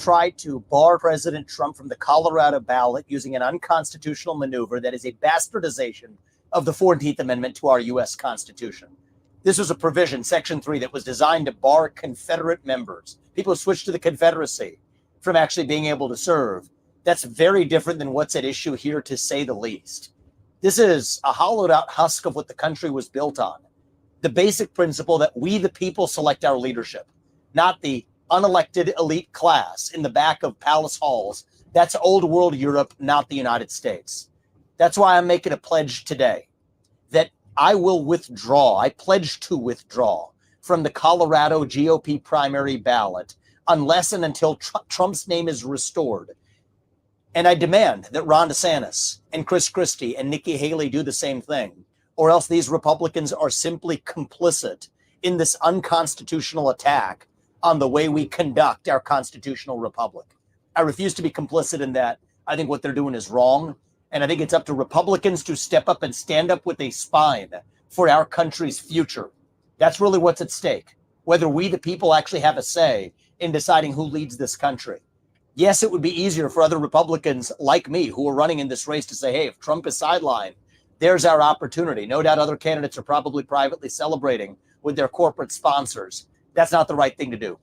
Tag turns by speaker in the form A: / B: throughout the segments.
A: tried to bar President Trump from the Colorado ballot using an unconstitutional maneuver that is a bastardization of the 14th Amendment to our U.S. Constitution. This was a provision, Section 3, that was designed to bar Confederate members, people who switched to the Confederacy, from actually being able to serve. That's very different than what's at issue here, to say the least. This is a hollowed out husk of what the country was built on. The basic principle that we, the people, select our leadership, not the unelected elite class in the back of palace halls. That's old world Europe, not the United States. That's why I'm making a pledge today that I will withdraw. I pledge to withdraw from the Colorado GOP primary ballot unless and until Trump's name is restored. And I demand that Ron DeSantis and Chris Christie and Nikki Haley do the same thing, or else these Republicans are simply complicit in this unconstitutional attack on the way we conduct our constitutional republic. I refuse to be complicit in that. I think what they're doing is wrong. And I think it's up to Republicans to step up and stand up with a spine for our country's future. That's really what's at stake, whether we, the people, actually have a say in deciding who leads this country. Yes, it would be easier for other Republicans like me who are running in this race to say, hey, if Trump is sidelined, there's our opportunity. No doubt other candidates are probably privately celebrating with their corporate sponsors. That's not the right thing to do.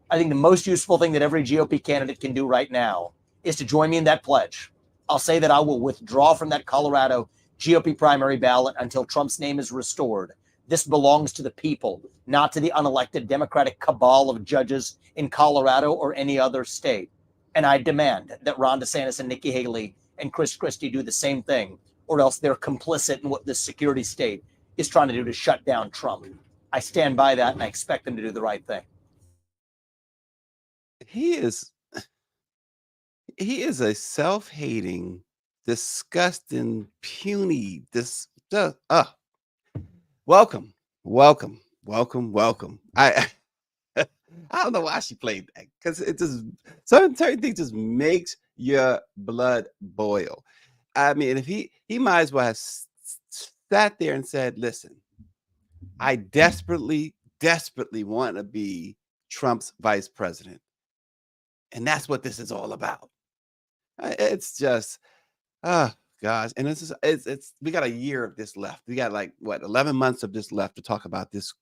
A: I think the most useful thing that every GOP candidate can do right now is to join me in that pledge. I'll say that I will withdraw from that Colorado GOP primary ballot until Trump's name is restored. This belongs to the people, not to the unelected Democratic cabal of judges in Colorado or any other state. And I demand that Ron DeSantis and Nikki Haley and Chris Christie do the same thing, or else they're complicit in what this security state is trying to do to shut down Trump. I stand by that, and I expect them to do the right thing.
B: He is a self-hating, disgusting, puny, welcome. I don't know why she played that, because it just certain things just makes your blood boil. I mean, if he might as well have sat there and said, listen, I desperately want to be Trump's vice president. And that's what this is all about. It's just, oh gosh. And it's we got a year of this left. We got 11 months of this left to talk about this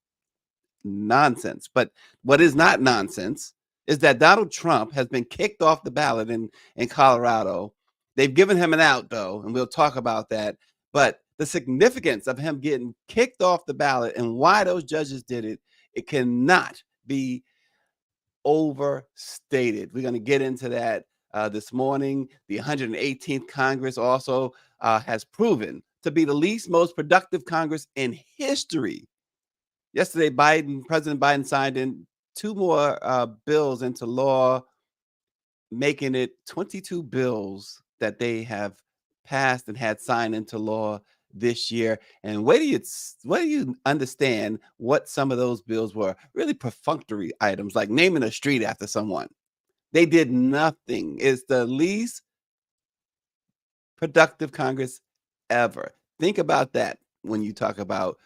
B: nonsense. But what is not nonsense is that Donald Trump has been kicked off the ballot in Colorado. They've given him an out, though, and we'll talk about that. But the significance of him getting kicked off the ballot and why those judges did it, it cannot be overstated. We're going to get into that this morning. The 118th Congress also has proven to be the least most productive Congress in history. Yesterday, President Biden signed in 2 more bills into law, making it 22 bills that they have passed and had signed into law this year. And wait till you understand what some of those bills were. Really perfunctory items, like naming a street after someone. They did nothing. It's the least productive Congress ever. Think about that when you talk about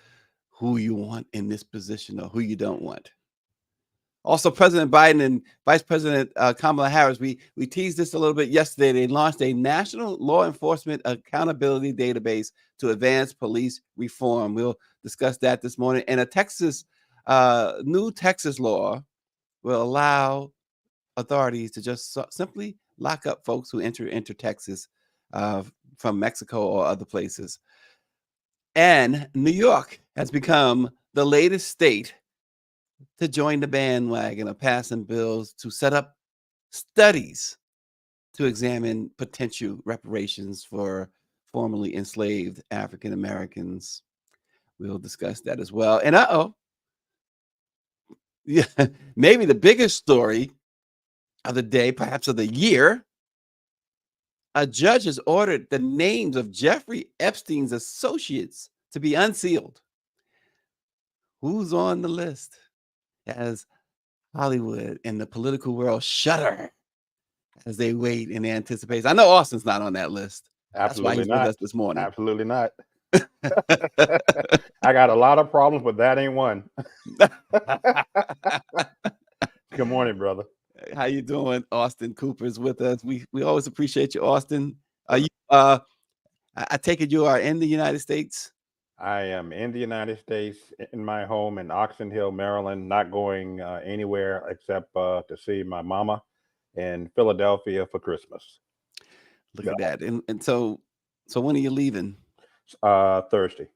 B: who you want in this position or who you don't want. Also, President Biden and Vice President Kamala Harris, we teased this a little bit yesterday. They launched a national law enforcement accountability database to advance police reform. We'll discuss that this morning. And a new Texas law will allow authorities to just simply lock up folks who enter Texas from Mexico or other places. And New York has become the latest state to join the bandwagon of passing bills to set up studies to examine potential reparations for formerly enslaved African Americans. We'll discuss that as well. And maybe the biggest story of the day, perhaps of the year, a judge has ordered the names of Jeffrey Epstein's associates to be unsealed. Who's on the list? As Hollywood and the political world shudder as they wait in anticipation. I know Austin's not on that list.
C: Absolutely.
B: That's why he's with us this morning.
C: Absolutely not. I got a lot of problems, but that ain't one. Good morning, brother.
B: How you doing? Austin Cooper's with us. We always appreciate you, Austin. Are
C: Well,
B: you I take it you are in the United States?
C: I am in the United States in my home in Oxon Hill, Maryland, not going anywhere except to see my mama in Philadelphia for Christmas.
B: Look
C: Yeah.
B: at that. And so when are you leaving?
C: Thursday.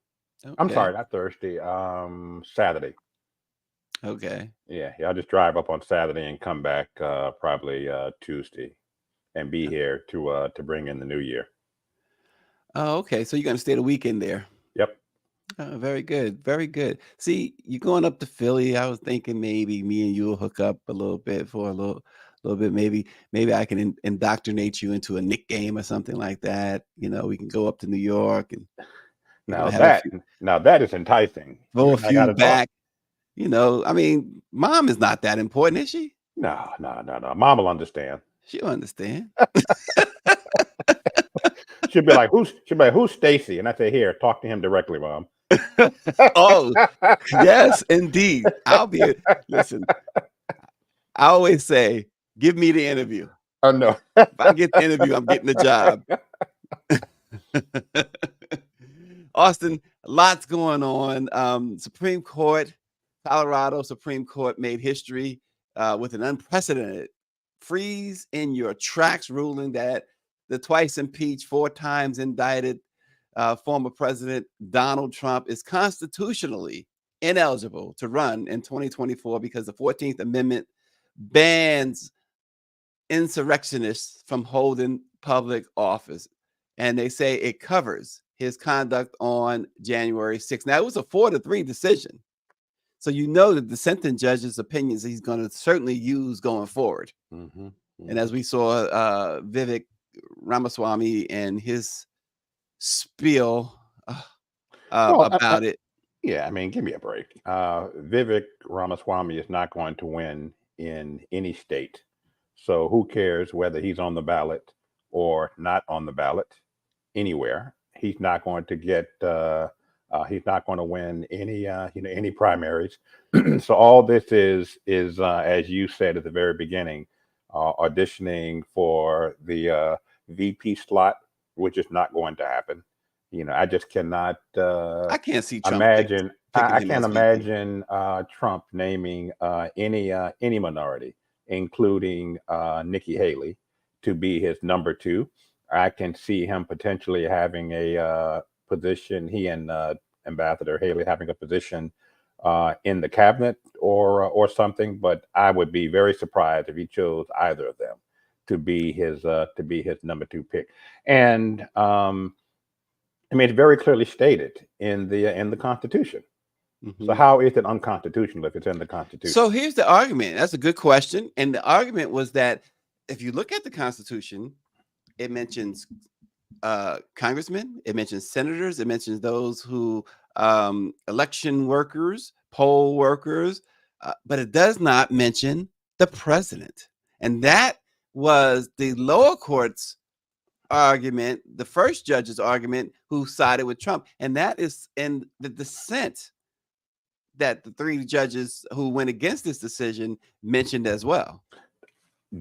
C: I'm
B: Okay.
C: sorry, not Thursday. Saturday.
B: Okay.
C: Yeah, I'll just drive up on Saturday and come back probably Tuesday and be here to bring in the new year.
B: Oh, okay. So you're gonna stay the weekend there.
C: Yep.
B: Oh, very good. Very good. See, you going up to Philly. I was thinking maybe me and you will hook up a little bit for a little bit. Maybe I can indoctrinate you into a Knick game or something like that. We can go up to New York and
C: Now
B: have a
C: that
B: few
C: now that is enticing. You
B: throw a
C: and I got
B: few
C: to talk.
B: back. I mean, mom is not that important, is she?
C: No, no, no, no. Mom will understand.
B: She'll understand.
C: She'll be like, who's Stacy? And I say, here, talk to him directly, Mom.
B: Oh, yes, indeed. Listen, I always say, give me the interview.
C: Oh no.
B: If I get the interview, I'm getting the job. Austin, lots going on. Supreme Court, Colorado Supreme Court made history with an unprecedented freeze in your tracks ruling that the twice impeached, 4 times indicted former President Donald Trump is constitutionally ineligible to run in 2024 because the 14th Amendment bans insurrectionists from holding public office. And they say it covers his conduct on January 6th. Now, it was a 4-3 decision. So the dissenting judge's opinions he's going to certainly use going forward.
C: Mm-hmm, mm-hmm.
B: And as we saw Vivek Ramaswamy and his spiel about it.
C: Yeah, I mean, give me a break. Vivek Ramaswamy is not going to win in any state. So who cares whether he's on the ballot or not on the ballot anywhere? He's not going to get. He's not going to win any primaries. So all this is as you said at the very beginning, auditioning for the VP slot, which is not going to happen. I just cannot
B: I can't see Trump
C: imagine.
B: picking
C: I
B: him
C: can't
B: as VP.
C: imagine Trump naming any minority, including Nikki Haley, to be his number 2. I can see him potentially having a position. He and Ambassador Haley having a position in the cabinet or something. But I would be very surprised if he chose either of them to be his number 2 pick. And I mean, it's very clearly stated in the Constitution.
B: Mm-hmm.
C: So how is it unconstitutional if it's in the Constitution?
B: So here's the argument. That's a good question. And the argument was that if you look at the Constitution, it mentions congressmen, it mentions senators, it mentions those who election workers, poll workers, but it does not mention the president. And that was the lower court's argument, the first judge's argument, who sided with Trump. And that is in the dissent that the 3 judges who went against this decision mentioned as well.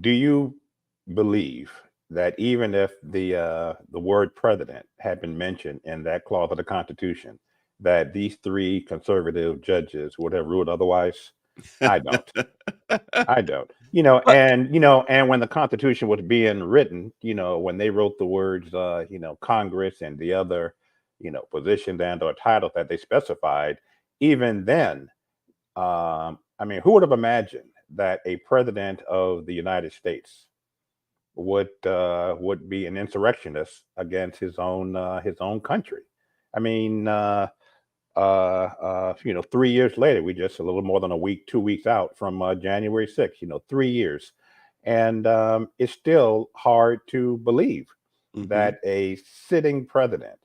C: Do you believe that even if the word president had been mentioned in that clause of the Constitution, that these 3 conservative judges would have ruled otherwise? I don't. I don't. And when the Constitution was being written, when they wrote the words, Congress and the other, positions and or titles that they specified, even then, I mean, who would have imagined that a president of the United States would be an insurrectionist against his own country? I mean, 3 years later, we just a little more than a week, 2 weeks out from January 6th. 3 years, and it's still hard to believe that a sitting president.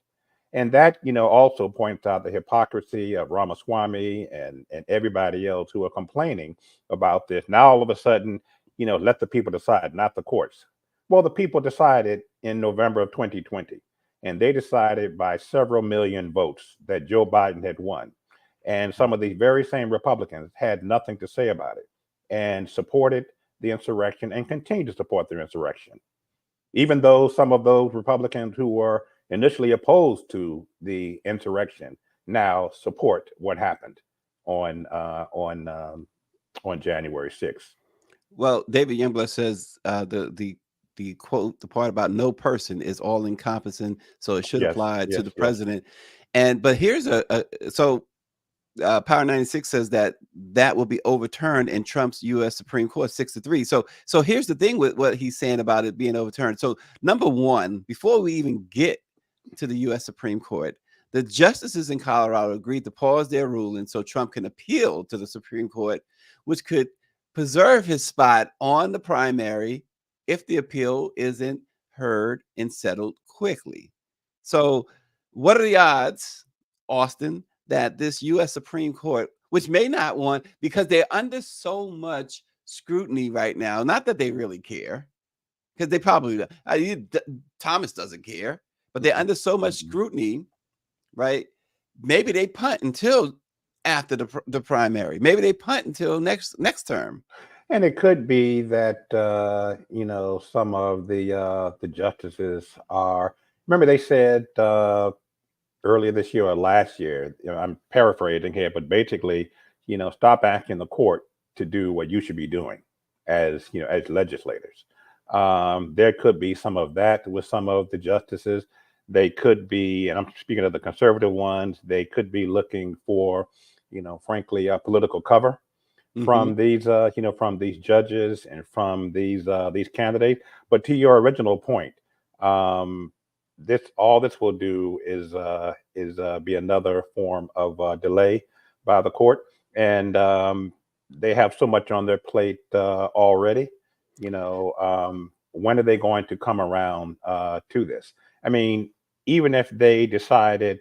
C: And that, also points out the hypocrisy of Ramaswamy and everybody else who are complaining about this. Now, all of a sudden, let the people decide, not the courts. Well, the people decided in November of 2020, and they decided by several million votes that Joe Biden had won. And some of these very same Republicans had nothing to say about it and supported the insurrection and continue to support the insurrection, even though some of those Republicans who were initially opposed to the insurrection now support what happened on January 6th.
B: Well, David Youngblood says the quote, the part about no person is all encompassing, so it should
C: Yes,
B: apply to
C: yes,
B: the
C: yes.
B: president. But here's Power 96 says that will be overturned in Trump's U.S. Supreme Court 6-3. So here's the thing with what he's saying about it being overturned. So number one, before we even get to the U.S. Supreme Court, the justices in Colorado agreed to pause their ruling so Trump can appeal to the Supreme Court, which could preserve his spot on the primary if the appeal isn't heard and settled quickly. So what are the odds, Austin, that this U.S. Supreme Court, which may not want, because they're under so much scrutiny right now, not that they really care, because they probably, Thomas doesn't care, but they're under so much scrutiny, right? Maybe they punt until after the primary. Maybe they punt until next term.
C: And it could be that some of the justices are. Remember, they said earlier this year or last year. I'm paraphrasing here, but basically, stop asking the court to do what you should be doing as legislators. There could be some of that with some of the justices. They could be, and I'm speaking of the conservative ones, they could be looking for, frankly, political cover from these, from these judges and from these candidates. But to your original point, this will do is be another form of delay by the court, and they have so much on their plate already. When are they going to come around to this? I mean, even if they decided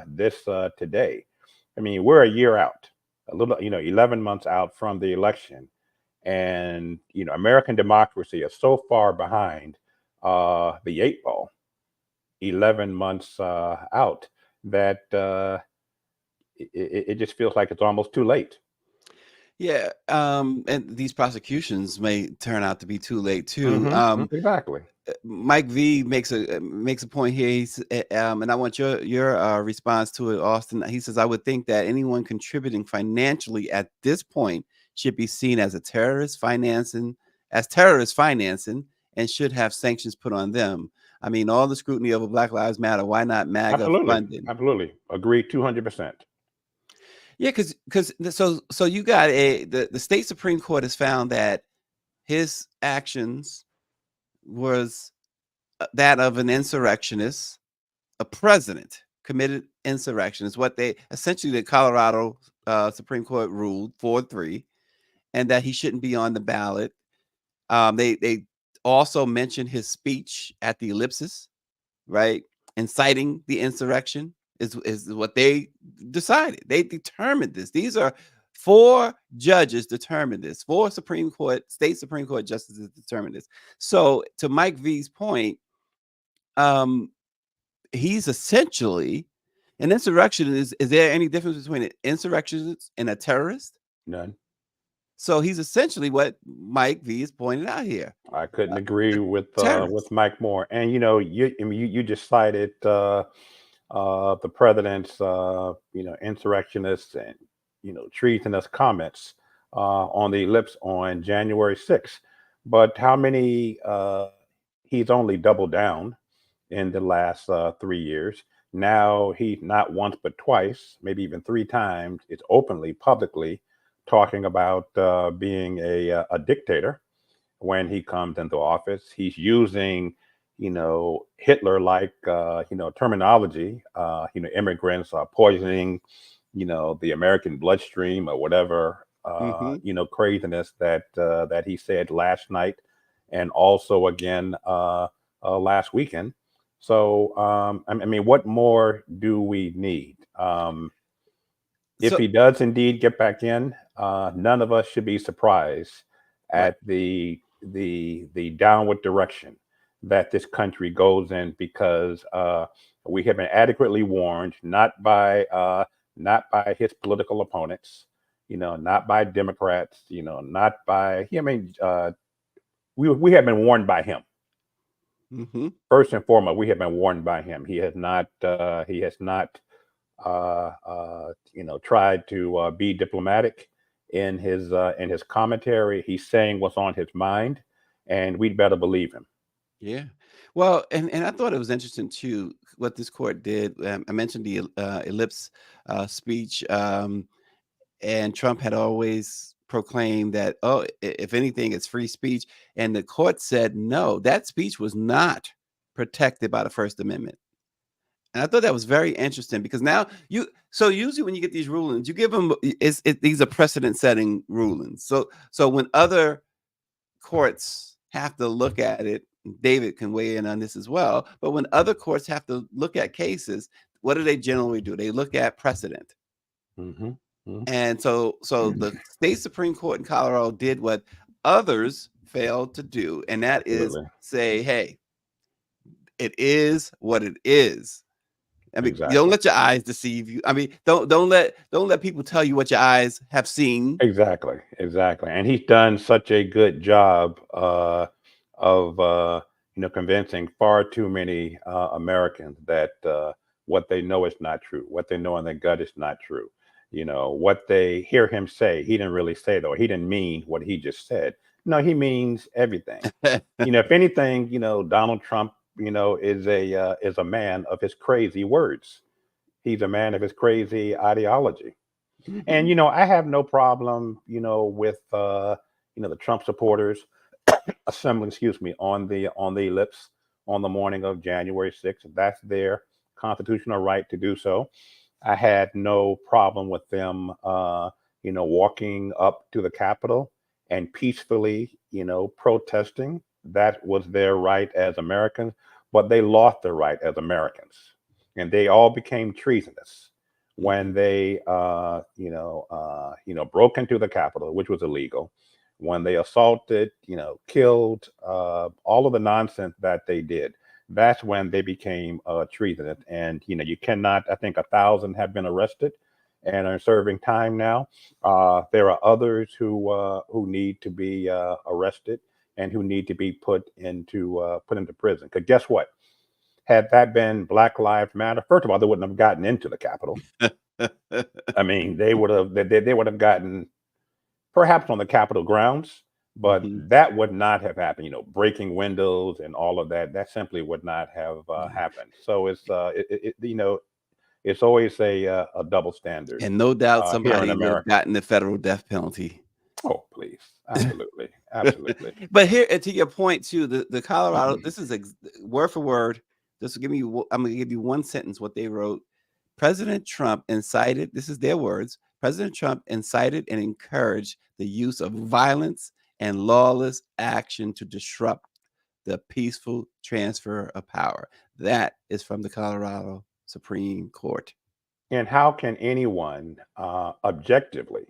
C: this today, I mean, we're a year out, 11 months out from the election, and American democracy is so far behind the 8 ball, 11 months out, that it just feels like it's almost too late.
B: Yeah, and these prosecutions may turn out to be too late too.
C: Exactly.
B: Mike V makes a point here. He's, and I want your response to it, Austin. He says, "I would think that anyone contributing financially at this point should be seen as terrorist financing, and should have sanctions put on them. I mean, all the scrutiny over Black Lives Matter. Why not MAGA funding?"
C: Absolutely, agree 200%.
B: Yeah, because so you got the state Supreme Court has found that his actions was that of an insurrectionist, a president committed insurrection is what they essentially, the Colorado Supreme Court ruled 4-3, and that he shouldn't be on the ballot. They also mentioned his speech at the ellipsis, right, inciting the insurrection is what they decided. They determined this. These are 4 judges determined this. 4 state Supreme Court justices determined this. So to Mike V's point, he's essentially an insurrectionist. Is there any difference between an insurrectionist and a terrorist?
C: None.
B: So he's essentially what Mike V is pointing out here.
C: I couldn't agree with Mike more. And you just cited the president's insurrectionists and treasonous comments on the ellipse on January 6th. But how many he's only doubled down in the last 3 years. Now he's not once but twice, maybe even 3 times. It's openly, publicly talking about being a dictator when he comes into office. He's using, Hitler-like, terminology. Immigrants are poisoning, the American bloodstream or whatever, craziness that he said last night, and also again last weekend. So, I mean, what more do we need? If he does indeed get back in, none of us should be surprised at the downward direction that this country goes in, because we have been adequately warned, not by his political opponents, not by Democrats, not by. I mean, we have been warned by him.
B: Mm-hmm.
C: First and foremost, we have been warned by him. He has not. He has not. Tried to be diplomatic in his commentary. He's saying what's on his mind, and we'd better believe him.
B: Yeah. Well, and I thought it was interesting too what this court did. I mentioned the ellipse speech, and Trump had always proclaimed that, oh, if anything, it's free speech, and the court said no, that speech was not protected by the First Amendment. And I thought that was very interesting because now so usually when you get these rulings, you give them these are precedent-setting rulings. So when other courts have to look at it, David can weigh in on this as well. But when other courts have to look at cases, what do they generally do? They look at precedent.
C: Mm-hmm. Mm-hmm.
B: And so the state Supreme Court in Colorado did what others failed to do, and that is
C: Absolutely.
B: say, hey, it is what it is. I mean,
C: Exactly.
B: don't let your eyes deceive you. I mean, don't let people tell you what your eyes have seen.
C: Exactly. And he's done such a good job of convincing far too many Americans that what they know is not true. What they know in their gut is not true. What they hear him say, he didn't really say though. He didn't mean what he just said. No, he means everything. If anything, Donald Trump, is a man of his crazy words. He's a man of his crazy ideology. And I have no problem, with the Trump supporters assembling, on the ellipse on the morning of January 6th. That's their constitutional right to do so. I had no problem with them, walking up to the Capitol and peacefully, protesting. That was their right as Americans, but they lost their right as Americans, and they all became treasonous when they, broke into the Capitol, which was illegal. When they assaulted, killed, all of the nonsense that they did. That's when they became treasonous. And you cannot. I think 1,000 have been arrested and are serving time now. There are others who need to be arrested and who need to be put into prison. Because guess what? Had that been Black Lives Matter, first of all, they wouldn't have gotten into the Capitol. I mean, they would have gotten perhaps on the Capitol grounds, but that would not have happened. Breaking windows and all of that. That simply would not have happened. So it's it's always a double standard.
B: And no doubt
C: here in
B: somebody would have
C: America.
B: gotten the federal death penalty.
C: Oh, please. Absolutely. Absolutely.
B: But here, to your point too, the Colorado, this is word for word. Just give me, I'm going to give you one sentence what they wrote. President Trump incited, this is their words, President Trump incited and encouraged the use of violence and lawless action to disrupt the peaceful transfer of power. That is from the Colorado Supreme Court.
C: And how can anyone objectively,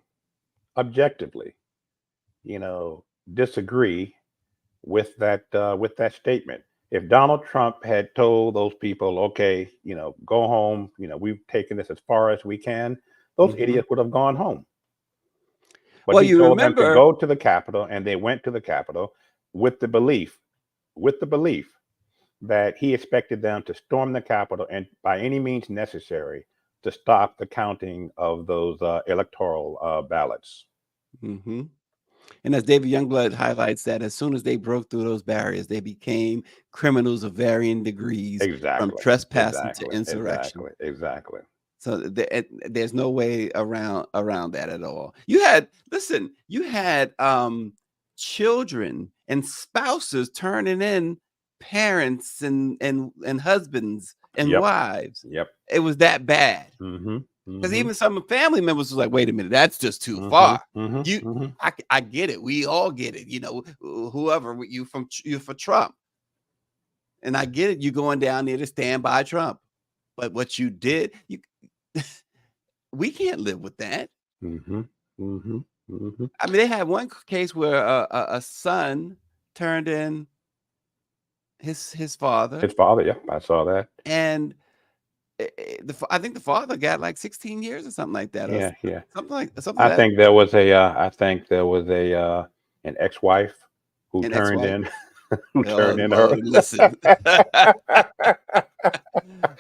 C: disagree with that statement? If Donald Trump had told those people, okay, go home, we've taken this as far as we can, those idiots would have gone home. But
B: well,
C: he
B: you
C: told
B: remember
C: them to go to the Capitol, and they went to the Capitol with the belief that he expected them to storm the Capitol and by any means necessary to stop the counting of those electoral ballots.
B: And as David Youngblood highlights that as soon as they broke through those barriers, they became criminals of varying degrees, from trespassing to insurrection.
C: Exactly.
B: So there's no way around that at all. You had children and spouses turning in parents and husbands and wives.
C: Yep.
B: It was that bad. Because even some family members was like, wait a minute, that's just too far. I get it. We all get it. Whoever you're for Trump. And I get it. You're going down there to stand by Trump. But what you did, we can't live with that. I mean, they had one case where a son turned in his father.
C: His father, yeah, I saw that.
B: And I think the father got like 16 years or something like that, or
C: Yeah, yeah.
B: something
C: I
B: like that.
C: think there was a an ex-wife who
B: An
C: turned
B: ex-wife.
C: in who
B: Oh,
C: turned in
B: Lord,
C: her.
B: listen.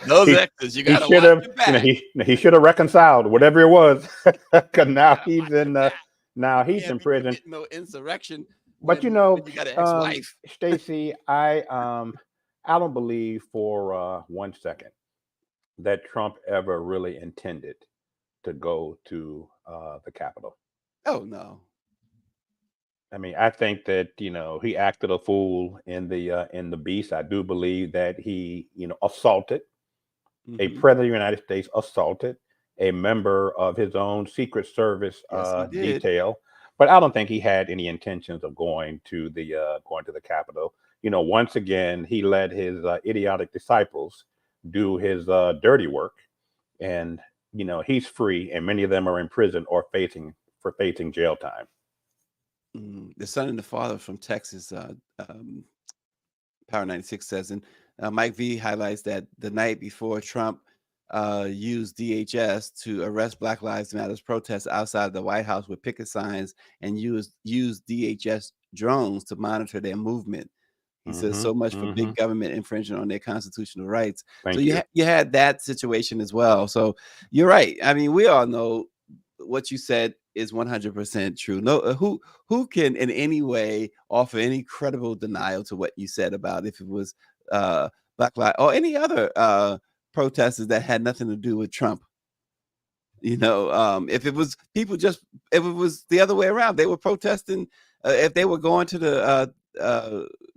B: Those
C: he
B: exes, you
C: he
B: gotta
C: should
B: watch
C: have,
B: your back.
C: he should have reconciled whatever it was, because
B: You
C: now
B: gotta
C: he's
B: watch your
C: in
B: back.
C: now
B: You
C: he's
B: can't
C: in
B: be
C: prison.
B: committing no insurrection
C: But
B: when you got an ex-wife.
C: Stacy, I don't believe for 1 second that Trump ever really intended to go to the Capitol.
B: Oh no.
C: I mean, I think that he acted a fool in the Beast. I do believe that he assaulted a
B: Hmm.
C: president of the United States, assaulted a member of his own Secret Service
B: Yes, he did.
C: detail. But I don't think he had any intentions of going to the Capitol. Once again, he let his idiotic disciples do his dirty work, and he's free, and many of them are in prison or facing jail time.
B: The son and the father from Texas, Power 96 says, and Mike V highlights that the night before Trump used DHS to arrest Black Lives Matters protests outside the White House with picket signs and used DHS drones to monitor their movement. He says,
C: Hmm.
B: so much for
C: Hmm.
B: big government infringing on their constitutional rights. So
C: Thank you.
B: you had that situation as well. So you're right. I mean, we all know what you said is 100% true. No, who can in any way offer any credible denial to what you said about if it was uh, Black Lives or any other protesters that had nothing to do with Trump? If it was if it was the other way around, they were protesting. If they were going to the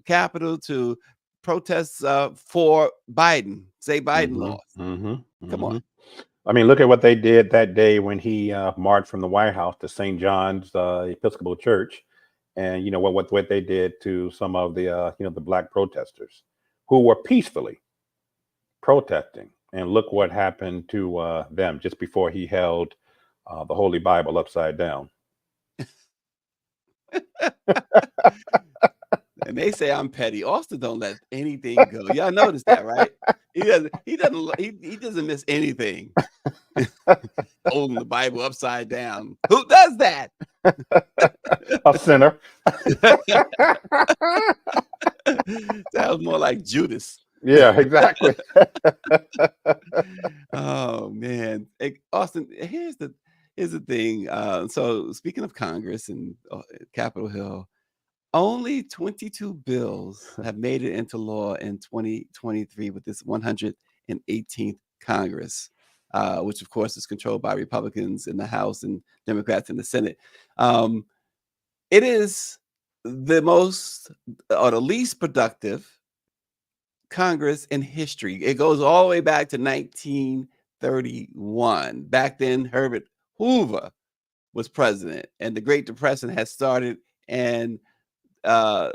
B: Capitol to protest for Biden, say Biden
C: Hmm.
B: lost.
C: Hmm.
B: Come on.
C: Hmm. I mean, look at what they did that day when he marched from the White House to St. John's Episcopal Church, and what they did to some of the the black protesters who were peacefully protesting. And look what happened to them just before he held the Holy Bible upside down.
B: And they say I'm petty. Austin don't let anything go. Y'all notice that, right? He doesn't miss anything. Holding the Bible upside down. Who does that?
C: A sinner.
B: Sounds more like Judas.
C: Yeah, exactly.
B: Oh man. Hey, Austin, here's the thing. So speaking of Congress and Capitol Hill, only 22 bills have made it into law in 2023 with this 118th Congress, which of course is controlled by Republicans in the House and Democrats in the Senate. It is the most or the least productive Congress in history. It goes all the way back to 1931. Back then, Herbert Hoover was president, and the Great Depression had started, and uh,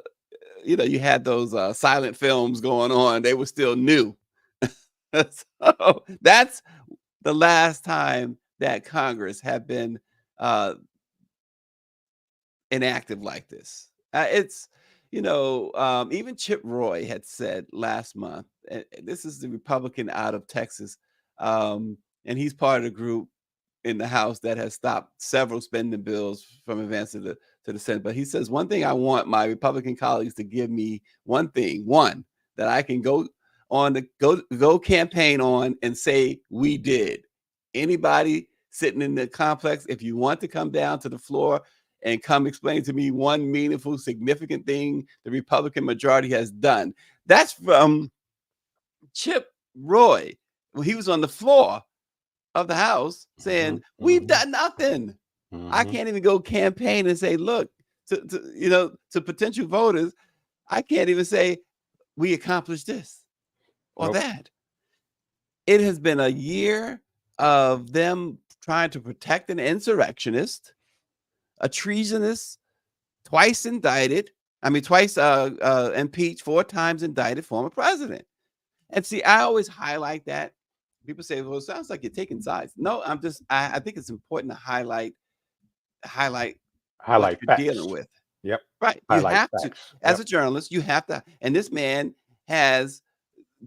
B: you had those silent films going on. They were still new. So that's the last time that Congress had been uh, inactive like this. Even Chip Roy had said last month, and this is the Republican out of Texas, and he's part of the group in the House that has stopped several spending bills from advancing to the Senate. But he says, one thing I want my Republican colleagues to give me one that I can go on to go campaign on and say we did. Anybody sitting in the complex, if you want to come down to the floor and come explain to me one meaningful, significant thing the Republican majority has done. That's from Chip Roy. When he was on the floor of the House
C: Hmm.
B: saying, we've
C: Hmm.
B: done nothing. I
C: Hmm.
B: can't even go campaign and say, look, to potential voters, I can't even say we accomplished this or
C: Nope.
B: that. It has been a year of them trying to protect an insurrectionist, a treasonous, twice indicted, twice impeached, 4 times indicted former president. And see, I always highlight that. People say, well, it sounds like you're taking sides. No, I think it's important to highlight what
C: Highlight
B: you're dealing
C: facts.
B: with.
C: Yep.
B: Right. You
C: Highlight
B: have to,
C: facts.
B: as
C: Yep.
B: a journalist, you have to, and this man has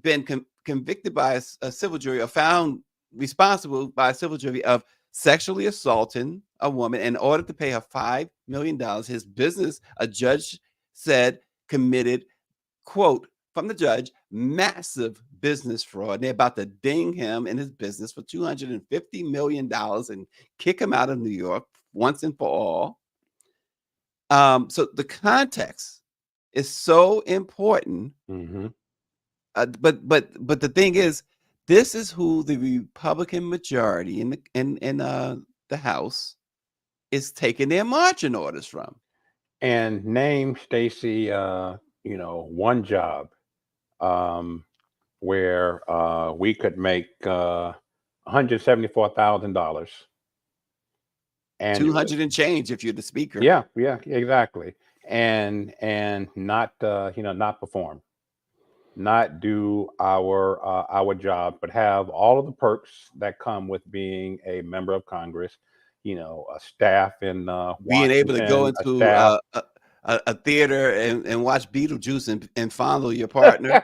B: been convicted by a civil jury or found responsible by a civil jury of sexually assaulting a woman in order to pay her $5 million. His business, a judge said, committed, quote, from the judge, massive business fraud. And they're about to ding him and his business for $250 million and kick him out of New York once and for all. So the context is so important.
C: Mm-hmm.
B: But the thing is, this is who the Republican majority in the House is taking their marching orders from.
C: And name, Stacey, one job where we could make $174,000 annually.
B: 200 and change if you're the speaker.
C: Yeah, exactly. And not not perform, not do our job, but have all of the perks that come with being a member of Congress. A staff in
B: Being able to go
C: Washington, a
B: into
C: staff.
B: a theater and watch Beetlejuice and fondle your partner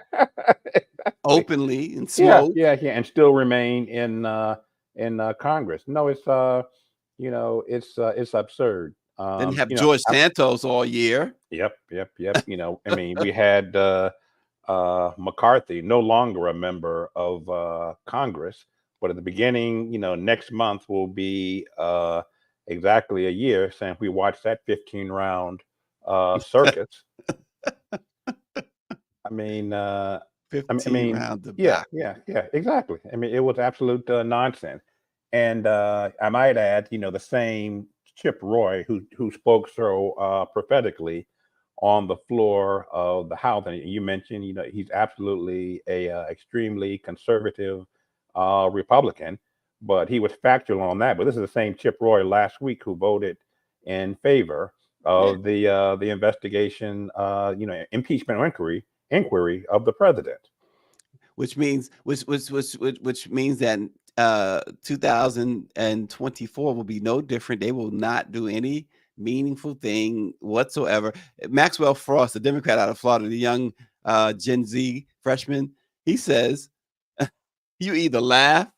B: openly and smoke.
C: Yeah, and still remain in Congress. No, it's it's absurd.
B: Didn't have George Santos all year.
C: Yep. I mean, we had McCarthy, no longer a member of Congress, but at the beginning, next month will be exactly a year since we watched that 15-round circus. I mean,
B: 15 round
C: yeah, exactly. I mean, it was absolute nonsense. And I might add, the same Chip Roy who spoke so prophetically on the floor of the House, and you mentioned, he's absolutely a extremely conservative Republican, but he was factual on that. But this is the same Chip Roy last week who voted in favor of the investigation, impeachment inquiry of the president,
B: which means that 2024 will be no different. They will not do any meaningful thing whatsoever. Maxwell Frost, the Democrat out of Florida, the young Gen Z freshman, he says, you either laugh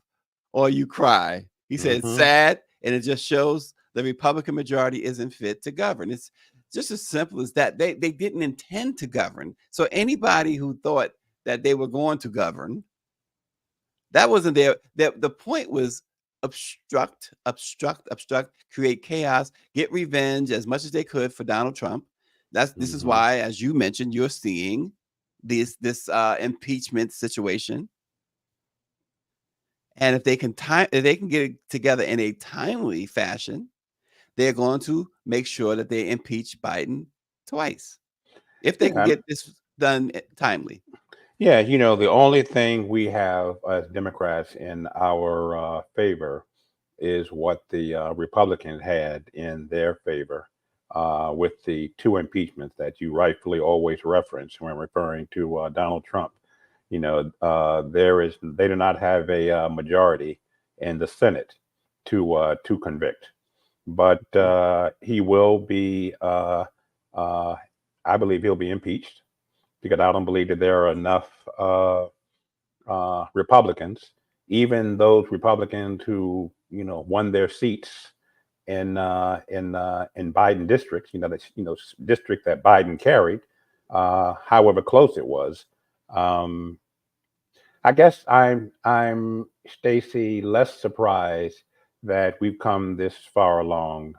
B: or you cry. He said it's sad, and it just shows the Republican majority isn't fit to govern. It's just as simple as that. They didn't intend to govern. So anybody who thought that they were going to govern, that wasn't there. The point was obstruct, create chaos, get revenge as much as they could for Donald Trump. This is why, as you mentioned, you're seeing this impeachment situation. And if they can get it together in a timely fashion, they're going to make sure that they impeach Biden twice. If they can get this done timely.
C: Yeah, the only thing we have as Democrats in our favor is what the Republicans had in their favor with the two impeachments that you rightfully always reference when referring to Donald Trump. They do not have a majority in the Senate to convict, but he will be. I believe he'll be impeached, because I don't believe that there are enough Republicans, even those Republicans who won their seats in Biden districts, district that Biden carried, however close it was. I guess I'm Stacey, less surprised that we've come this far along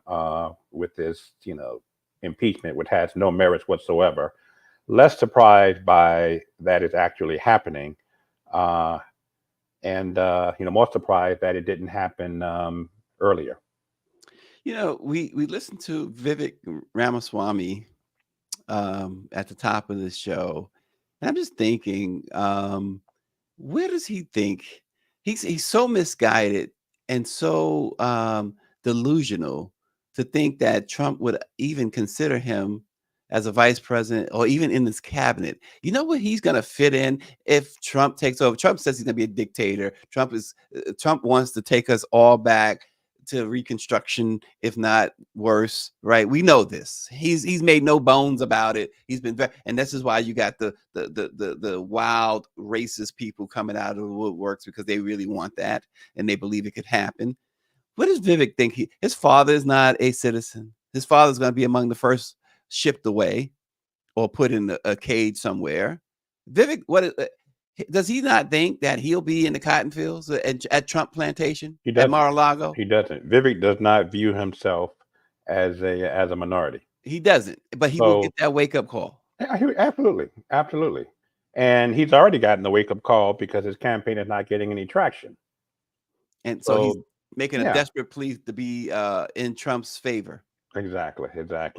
C: with this impeachment, which has no merits whatsoever. Less surprised by that it's actually happening, and more surprised that it didn't happen earlier.
B: We listened to Vivek Ramaswamy at the top of this show, and I'm just thinking, where does he think he's so misguided and so delusional to think that Trump would even consider him as a vice president or even in this cabinet? You know what he's going to fit in if Trump takes over? Trump says he's going to be a dictator. Trump wants to take us all back to Reconstruction, if not worse, right? We know this. He's made no bones about it. He's been very, and this is why you got the wild racist people coming out of the woodworks, because they really want that and they believe it could happen. What does Vivek think? His father is not a citizen. His father's going to be among the first shipped away or put in a cage somewhere. Vivek, does he not think that he'll be in the cotton fields at Trump Plantation at Mar-a-Lago?
C: He doesn't. Vivek does not view himself as a minority.
B: He doesn't, but he will get that wake-up call.
C: Absolutely, absolutely. And he's already gotten the wake-up call because his campaign is not getting any traction.
B: And so he's making a desperate plea to be in Trump's favor.
C: Exactly.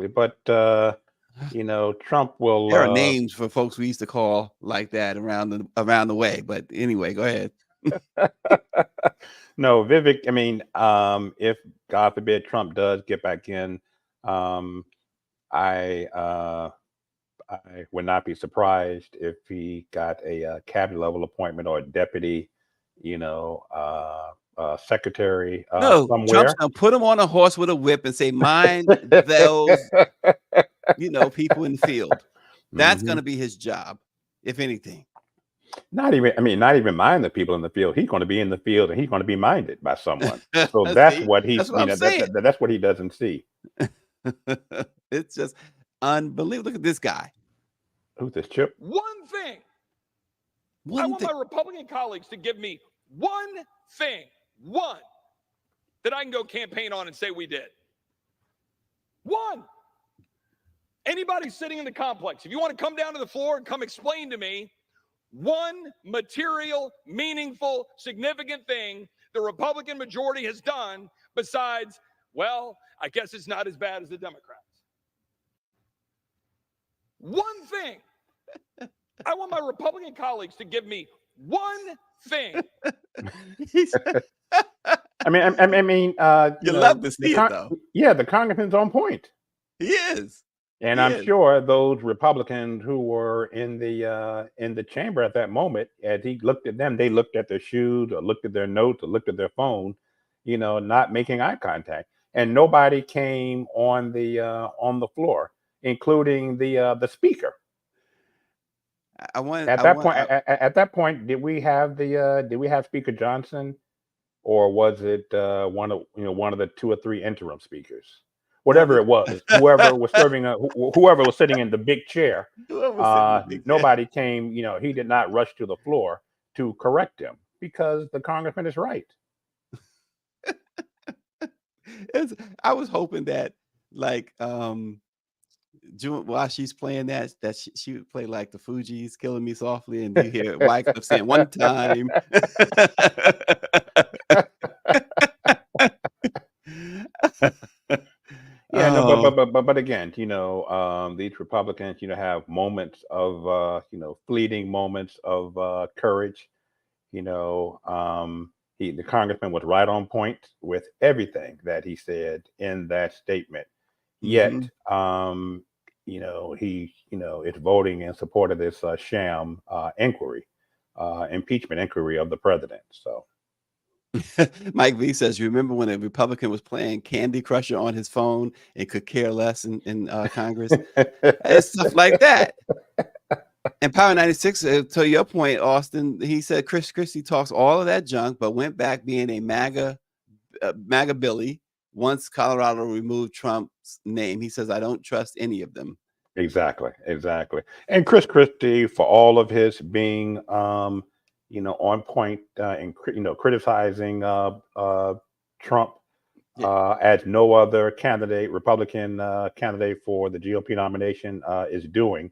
C: But Trump will.
B: There are names for folks we used to call like that around the way. But anyway, go ahead.
C: No, Vivek. I mean, if God forbid Trump does get back in, I would not be surprised if he got a cabinet level appointment or a deputy, secretary somewhere.
B: Trump's gonna put him on a horse with a whip and say, "Mind those, people in the field." That's gonna be his job, if anything.
C: Not even mind the people in the field. He's going to be in the field and he's going to be minded by someone. So that's what he's. That's what he doesn't see.
B: It's just unbelievable. Look at this guy.
C: Who's this, Chip?
D: One thing. I want my Republican colleagues to give me one thing, that I can go campaign on and say we did. One. Anybody sitting in the complex, if you want to come down to the floor and come explain to me one material, meaningful, significant thing the Republican majority has done besides, well, I guess it's not as bad as the Democrats. One thing. I want my Republican colleagues to give me one thing.
B: You love to see it, though.
C: Yeah, the congressman's on point.
B: He is.
C: And I'm sure those Republicans who were in the chamber at that moment, as he looked at them, they looked at their shoes or looked at their notes or looked at their phone, not making eye contact. And nobody came on the floor, including the speaker. At that point, did we have Speaker Johnson, or was it one of the 2 or 3 interim speakers? Whatever it was, whoever was sitting in the big chair, nobody came. He did not rush to the floor to correct him because the congressman is right.
B: I was hoping that, while she's playing that she would play like the Fugees, "Killing Me Softly," and you hear Wycliffe saying, "One time."
C: Yeah, no, but again, these Republicans, have moments of, fleeting moments of courage. The congressman was right on point with everything that he said in that statement. Yet, he, is voting in support of this sham impeachment inquiry of the president. So.
B: Mike V says, "You remember when a Republican was playing Candy Crusher on his phone and could care less in Congress?" It's stuff like that. And Power 96, to your point, Austin, he said Chris Christie talks all of that junk, but went back being a MAGA Billy once Colorado removed Trump's name. He says, "I don't trust any of them."
C: Exactly. And Chris Christie, for all of his being on point and criticizing Trump as no other Republican candidate for the GOP nomination is doing,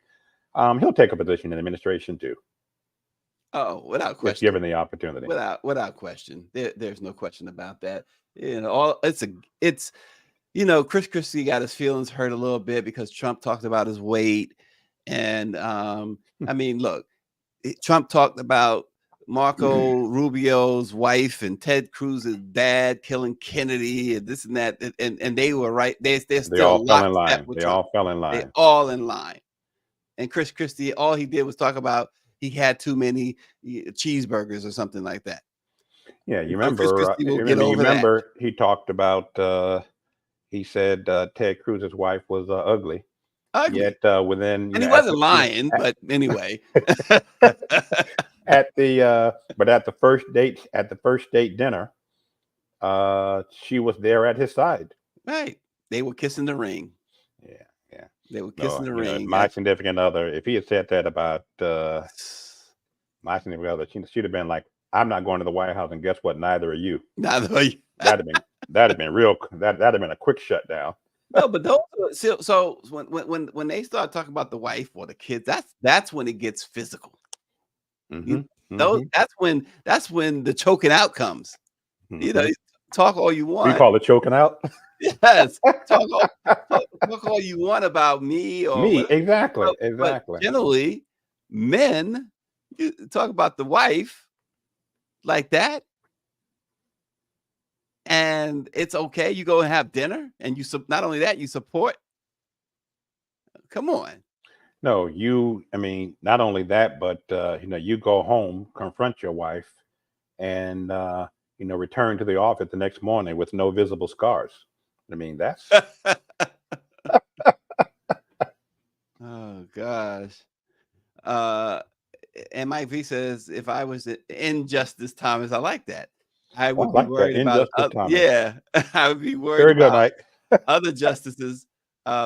C: he'll take a position in the administration too.
B: Oh, without question.
C: If given the opportunity.
B: Without question. There's no question about that. Chris Christie got his feelings hurt a little bit because Trump talked about his weight. And look, Trump talked about Marco Rubio's wife and Ted Cruz's dad killing Kennedy and this and that, and they were right. They all fell in line. They all in line. And Chris Christie, all he did was talk about he had too many cheeseburgers or something like that.
C: Yeah, you
B: Chris
C: remember?
B: Christie will get over that.
C: He talked about. He said Ted Cruz's wife was ugly.
B: Ugly.
C: Yet within
B: And he wasn't lying, but anyway.
C: at the first date dinner, she was there at his side.
B: Right. They were kissing the ring.
C: Yeah, yeah.
B: They were kissing the ring.
C: My significant other, if he had said that about my significant other, she'd have been like, "I'm not going to the White House," and guess what? Neither are you.
B: Neither are you.
C: That'd have been real. That'd have been a quick shutdown.
B: No, but those. So when they start talking about the wife or the kids, that's when it gets physical. That's when the choking out comes. You know, talk all you want.
C: You call it choking out?
B: Yes. Talk all you want about me or
C: me.
B: Whatever.
C: Exactly.
B: But generally, men, you talk about the wife like that, and it's okay. You go and have dinner, and not only that, you support. Come on.
C: No, not only that, but you go home, confront your wife, and return to the office the next morning with no visible scars. I mean, that's
B: oh gosh. And Mike V says, if I was in Justice Thomas, I like that. I would be worried about I would be worried about other justices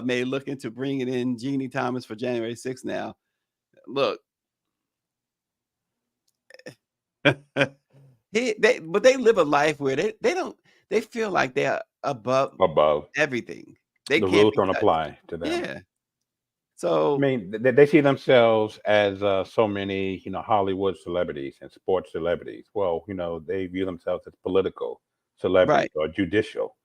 B: may look into bringing in Jeannie Thomas for January 6th now. Look. But they live a life where they feel like they're above everything.
C: The rules don't apply to them.
B: Yeah. So
C: I mean, they see themselves as so many, Hollywood celebrities and sports celebrities. Well, they view themselves as political celebrities or judicial,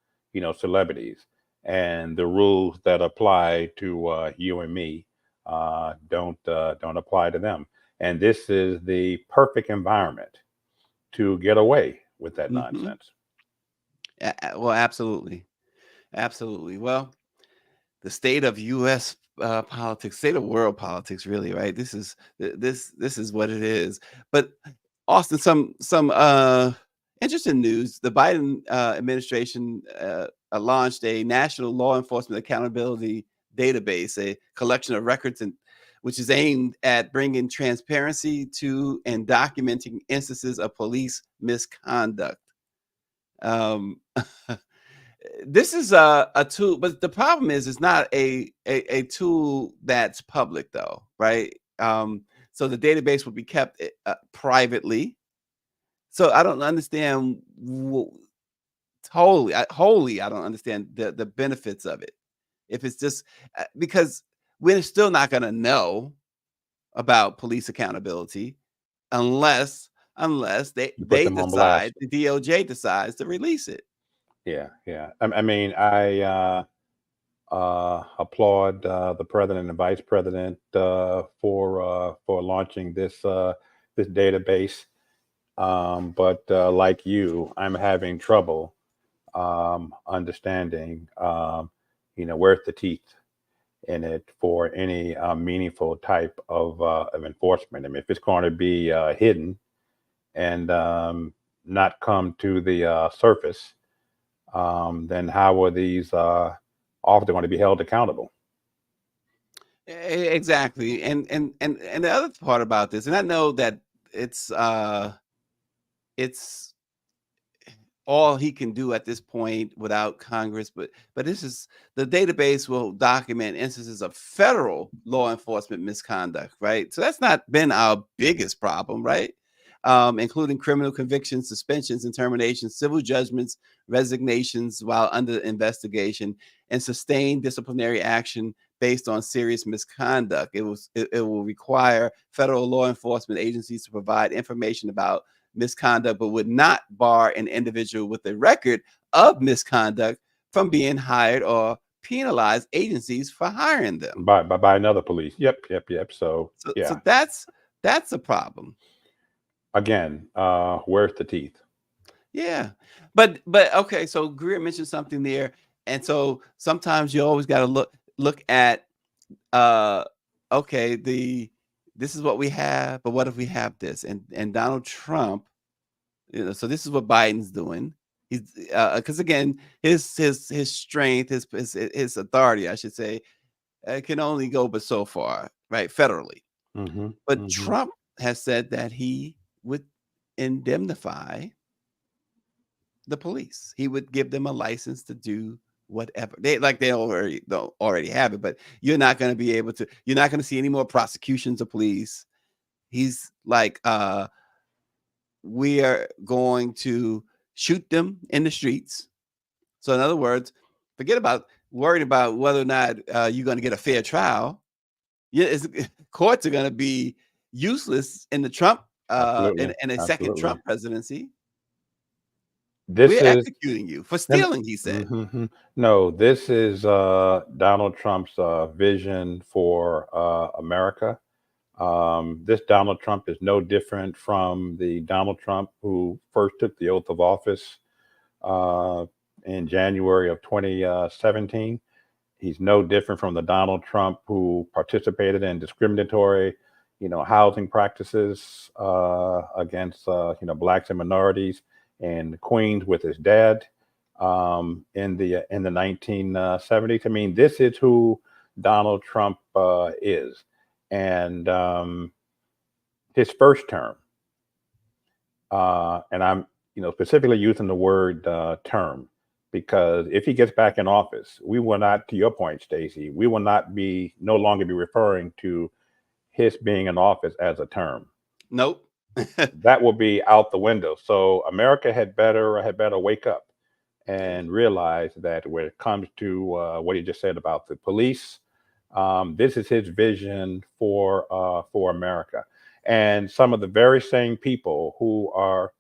C: celebrities, and the rules that apply to you and me don't apply to them. And this is the perfect environment to get away with that nonsense.
B: Well, absolutely. Well, the state of U.S. Politics, state of world politics, really, right? This is what it is. But Austin, some interesting news. The Biden administration launched a national law enforcement accountability database, a collection of records which is aimed at bringing transparency to and documenting instances of police misconduct. This is a tool, but the problem is it's not a tool that's public, though, right? So the database would be kept privately. So I don't understand wholly. I don't understand the benefits of it. If it's just because we're still not going to know about police accountability unless they decide, the DOJ decides to release it.
C: Yeah. I mean, I applaud the president and vice president for launching this database. But like you, I'm having trouble understanding, where's the teeth in it for any meaningful type of enforcement. I mean, if it's going to be hidden and not come to the surface, then how are these officers going to be held accountable?
B: Exactly. And the other part about this, and I know that it's all he can do at this point without Congress, but this is the database will document instances of federal law enforcement misconduct, right? So that's not been our biggest problem, right? Including criminal convictions, suspensions and terminations, civil judgments, resignations while under investigation, and sustained disciplinary action based on serious misconduct. It will require federal law enforcement agencies to provide information about misconduct, but would not bar an individual with a record of misconduct from being hired or penalize agencies for hiring them
C: by another police. Yep. So yeah.
B: So that's a problem.
C: Again, where's the teeth?
B: Yeah, but okay. So Greer mentioned something there, and so sometimes you always got to look at okay, this is what we have, but what if we have this? And Donald Trump So this is what Biden's doing. He's because again, his strength, his authority, I should say, can only go but so far, right? Federally. But Trump has said that he would indemnify the police. He would give them a license to do whatever they already have it, but you're not going to be able to. You're not going to see any more prosecutions of police. He's like, we are going to shoot them in the streets. So in other words, forget about worrying about whether or not you're going to get a fair trial. Courts are going to be useless in the Trump in a second Trump presidency. We're executing you for stealing, he said.
C: No, this is Donald Trump's vision for America. This Donald Trump is no different from the Donald Trump who first took the oath of office in January of 2017. He's no different from the Donald Trump who participated in discriminatory, housing practices against, blacks and minorities in Queens with his dad in the 1970s. I mean, this is who Donald Trump is. And his first term, and I'm, specifically using the word term, because if he gets back in office, we will not, to your point, Stacey, we will no longer be referring to his being in office as a term.
B: Nope.
C: That will be out the window. So America had better wake up and realize that when it comes to what he just said about the police, this is his vision for America. And some of the very same people who are,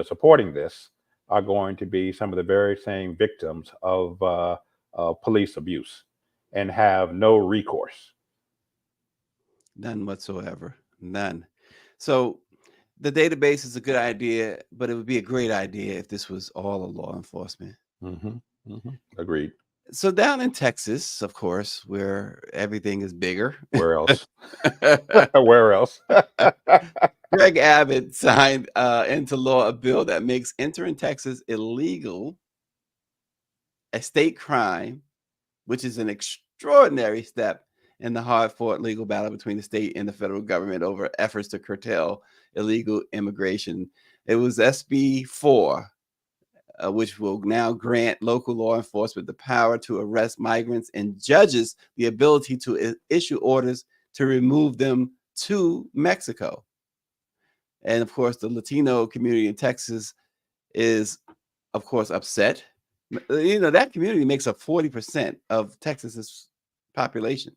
C: supporting this are going to be some of the very same victims of police abuse and have no recourse.
B: None whatsoever. None. So the database is a good idea, but it would be a great idea if this was all of law enforcement.
C: Agreed.
B: So down in Texas, of course, where everything is bigger.
C: Where else? Where else?
B: Greg Abbott signed into law a bill that makes entering Texas illegal, a state crime, which is an extraordinary step in the hard-fought legal battle between the state and the federal government over efforts to curtail illegal immigration. It was SB 4. Which will now grant local law enforcement the power to arrest migrants and judges the ability to issue orders to remove them to Mexico. And of course, the Latino community in Texas is, of course, upset. That community makes up 40% of Texas's population.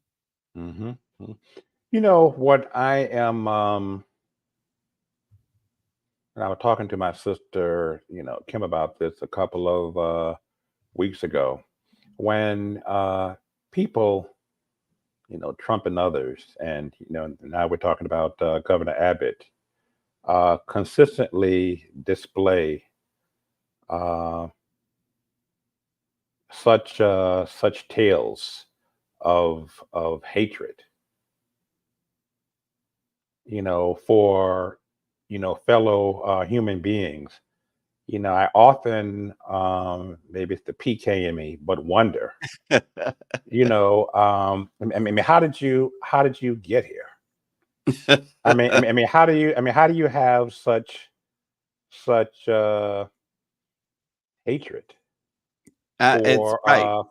C: What I am... And I was talking to my sister, Kim, about this a couple of weeks ago. When people, Trump and others, and now we're talking about Governor Abbott, consistently display such tales of hatred, for fellow human beings. I often, maybe it's the PK in me, but wonder, I mean, how did you get here? I mean, how do you have such hatred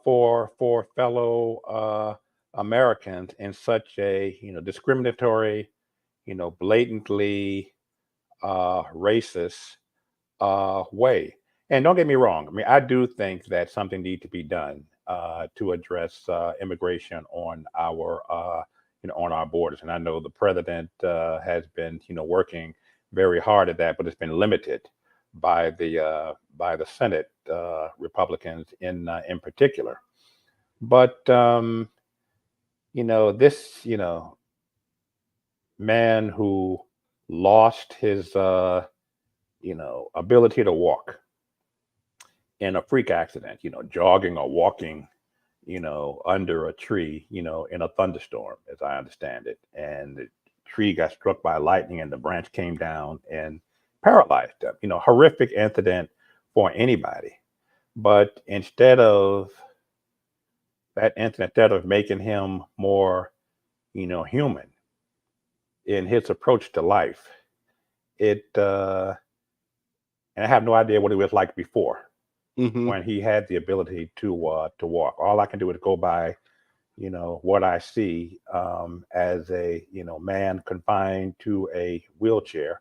C: for fellow Americans in such a discriminatory, blatantly racist way? And don't get me wrong, I mean, I do think that something needs to be done to address immigration on our on our borders. And I know the president has been working very hard at that, but it's been limited by the Senate Republicans in particular. But this man who lost his ability to walk in a freak accident, jogging or walking, under a tree, in a thunderstorm, as I understand it. And the tree got struck by lightning and the branch came down and paralyzed him. Horrific incident for anybody. But instead of that incident, instead of making him more, human in his approach to life, it and I have no idea what he was like before when he had the ability to walk. All I can do is go by, what I see as a man confined to a wheelchair,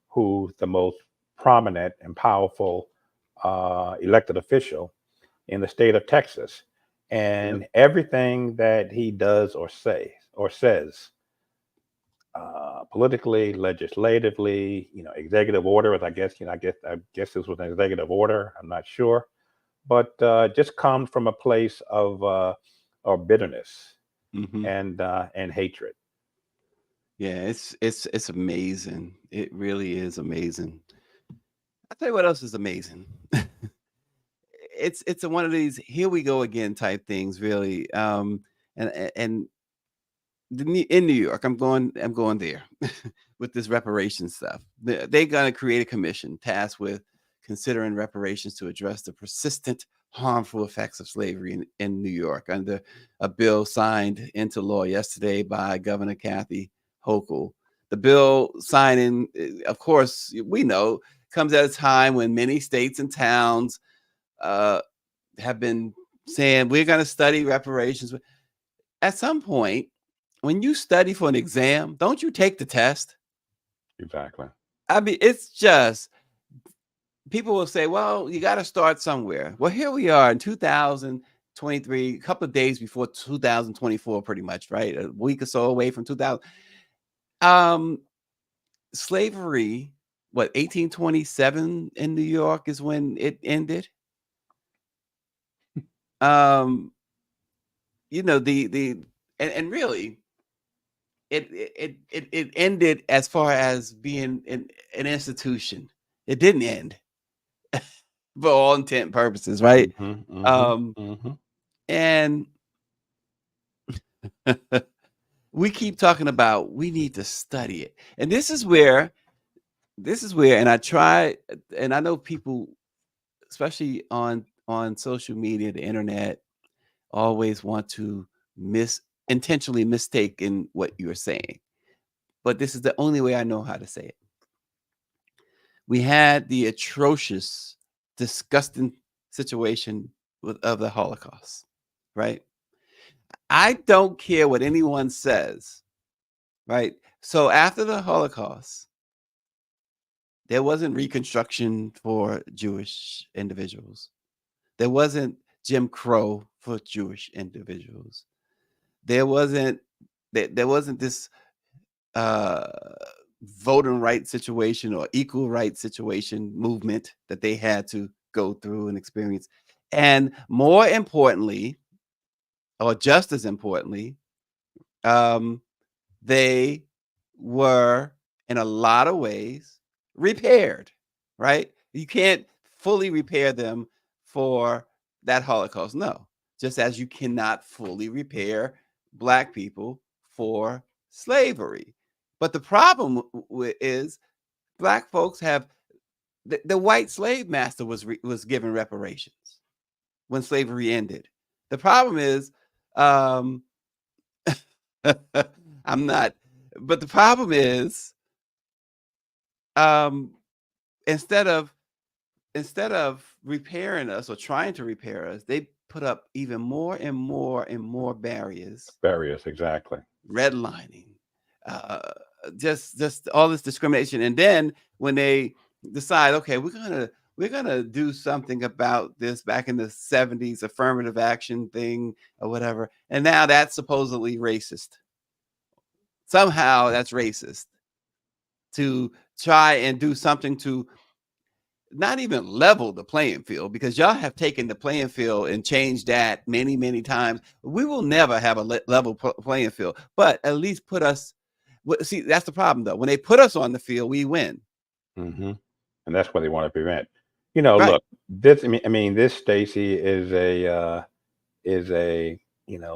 C: who's the most prominent and powerful elected official in the state of Texas, and everything that he does or says politically, legislatively, executive orders. I guess this was an executive order. I'm not sure, but just comes from a place of bitterness and hatred.
B: Yeah, it's amazing. It really is amazing. I'll tell you what else is amazing. It's one of these here we go again type things, really. And in New York, I'm going there with this reparations stuff. They're going to create a commission tasked with considering reparations to address the persistent harmful effects of slavery in New York under a bill signed into law yesterday by Governor Kathy Hochul. The bill signing, of course, we know, comes at a time when many states and towns have been saying we're going to study reparations. At some point, when you study for an exam, don't you take the test?
C: Exactly.
B: I mean, it's just people will say, well, you got to start somewhere. Well, here we are in 2023, a couple of days before 2024, pretty much, right? A week or so away from 2000. Slavery, 1827 in New York is when it ended. And really, it ended as far as being an institution. It didn't end for all intent and purposes, right? And we keep talking about we need to study it, and this is where, and I try, and I know people, especially on social media, the internet, always want to intentionally mistake in what you're saying. But this is the only way I know how to say it. We had the atrocious, disgusting situation of the Holocaust, right? I don't care what anyone says, right? So after the Holocaust, there wasn't Reconstruction for Jewish individuals. There wasn't Jim Crow for Jewish individuals. There wasn't this voting rights situation or equal rights situation movement that they had to go through and experience. And more importantly, or just as importantly, they were in a lot of ways repaired, right? You can't fully repair them for that Holocaust. No, just as you cannot fully repair Black people for slavery. But the problem is Black folks have the white slave master was given reparations when slavery ended. The problem is I'm not, but the problem is instead of repairing us or trying to repair us, they put up even more and more and more barriers.
C: Exactly.
B: Redlining, just all this discrimination. And then when they decide, okay, we're gonna do something about this, back in the 70s, affirmative action thing or whatever, and now that's supposedly racist. Somehow that's racist to try and do something to not even level the playing field, because y'all have taken the playing field and changed that many, many times. We will never have a level playing field, but at least put us. See, that's the problem, though. When they put us on the field, we win.
C: And that's what they want to prevent.
B: Right.
C: Look, this. I mean, this, Stacey, is a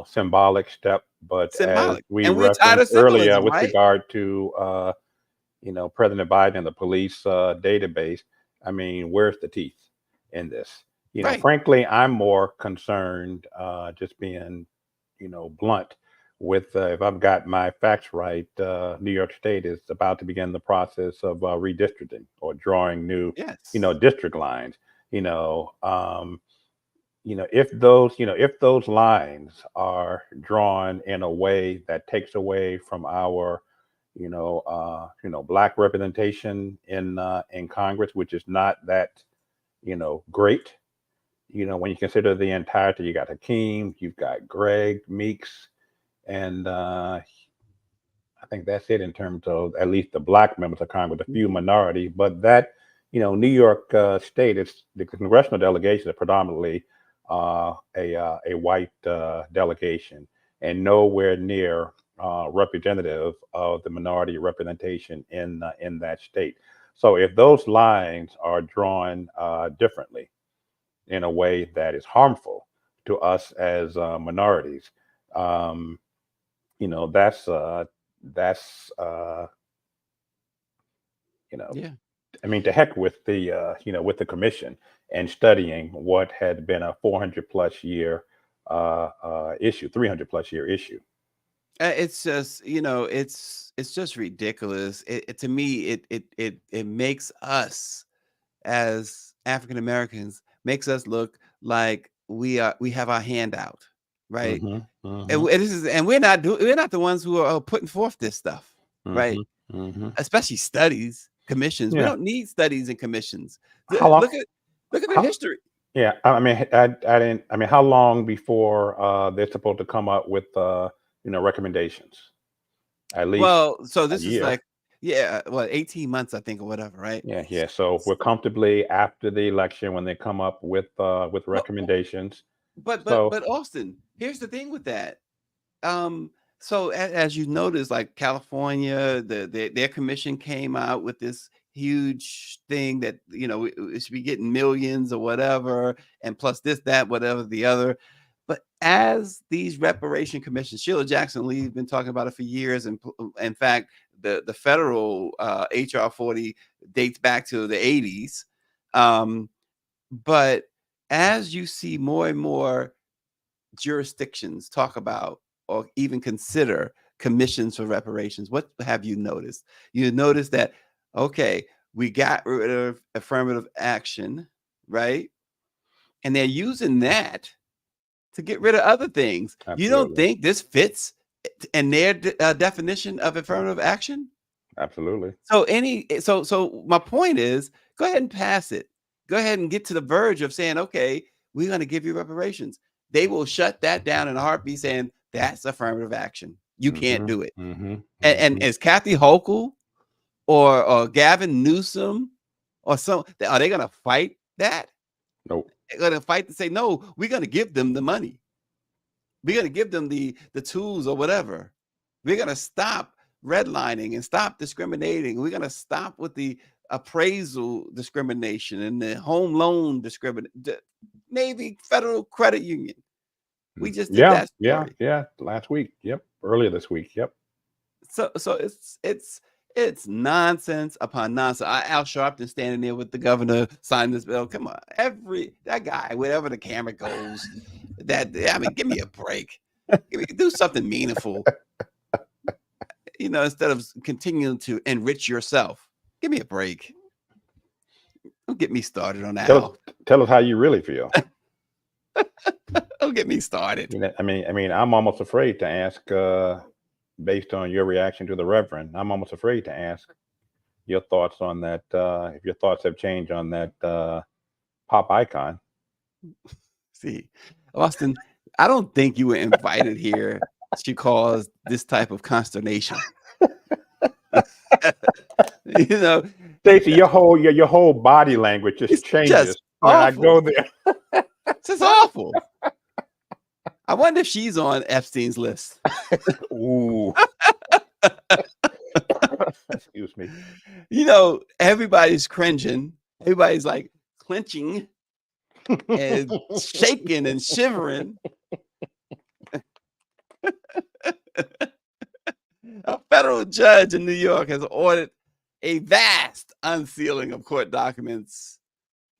C: symbolic step, but
B: Symbolic.
C: as we
B: And we're tired of
C: referenced earlier
B: symbolism,
C: with
B: right?
C: regard to President Biden and the police database. I mean, where's the teeth in this?
B: Right.
C: Frankly, I'm more concerned, just being, blunt, with if I've got my facts right, New York State is about to begin the process of redistricting or drawing new,
B: Yes.
C: district lines. You know, um, if those lines are drawn in a way that takes away from our black representation in Congress, which is not that great. When you consider the entirety, you got Hakeem, you've got Greg Meeks, and I think that's it in terms of at least the black members of Congress, a few minority. But that, New York State, it's the congressional delegation is predominantly a white delegation, and nowhere near representative of the minority representation in that state. So if those lines are drawn differently in a way that is harmful to us as minorities, um, that's
B: Yeah.
C: I mean, to heck with the with the commission and studying what had been a 400 plus year issue, 300 plus year issue.
B: It's just, it's just ridiculous. To me, it makes us as African Americans, makes us look like we have our hand out, right?
C: Hmm.
B: And,
C: Hmm.
B: and we're not the ones who are putting forth this stuff, right?
C: Hmm. Hmm.
B: Especially studies, commissions. We
C: Yeah.
B: don't need studies and commissions.
C: How long?
B: Look at the
C: How,
B: history.
C: yeah. I mean, I didn't. I mean, how long before they're supposed to come up with recommendations? At least
B: Well, so
C: a
B: this is
C: year.
B: like, yeah, well, 18 months, I think, or whatever, right?
C: Yeah, yeah. So we're comfortably after the election when they come up with
B: Well,
C: recommendations.
B: but but
C: So
B: but Austin, here's the thing with that. So as you notice, like California, their commission came out with this huge thing that it should be getting millions or whatever, and plus this, that, whatever the other. But as these reparation commissions, Sheila Jackson Lee's been talking about it for years, and in fact, the federal HR 40 dates back to the 80s. But as you see more and more jurisdictions talk about or even consider commissions for reparations, what have you noticed? You notice that, okay, we got rid of affirmative action, right? And they're using that to get rid of other things. You don't
C: absolutely,
B: think this fits in their definition of affirmative action?
C: absolutely.
B: So my point is, go ahead and pass it. Go ahead and get to the verge of saying, okay, we're going to give you reparations. They will shut that down in a heartbeat, saying that's affirmative action. You can't
C: Hmm.
B: do it.
C: Hmm.
B: And
C: Hmm.
B: is Kathy Hochul or Gavin Newsom are they going to fight that?
C: Nope.
B: They're going to fight to say, no, we're going to give them the money. We're going to give them the tools or whatever. We're going to stop redlining and stop discriminating. We're going to stop with the appraisal discrimination and the home loan discrimination. Navy Federal Credit Union. We just did
C: Yeah,
B: that
C: yeah,
B: story.
C: yeah. Last week. Yep. Earlier this week. Yep.
B: So it's nonsense upon nonsense. Al Sharpton standing there with the governor signing this bill. Come on, that guy, wherever the camera goes, give me a break. Do something meaningful. Instead of continuing to enrich yourself. Give me a break. Don't get me started on
C: Tell us,
B: Al.
C: tell us how you really feel.
B: Don't get me started.
C: I'm almost afraid to ask, based on your reaction to the Reverend. I'm almost afraid to ask your thoughts on that. If your thoughts have changed on that pop icon.
B: See, Austin, I don't think you were invited here to cause this type of consternation.
C: Stacey, your whole body language just
B: It's
C: changes
B: just
C: when I
B: awful.
C: go there.
B: It's just awful. I wonder if she's on Epstein's list.
C: Ooh. Excuse me.
B: Everybody's cringing. Everybody's like clenching and shaking and shivering. A federal judge in New York has ordered a vast unsealing of court documents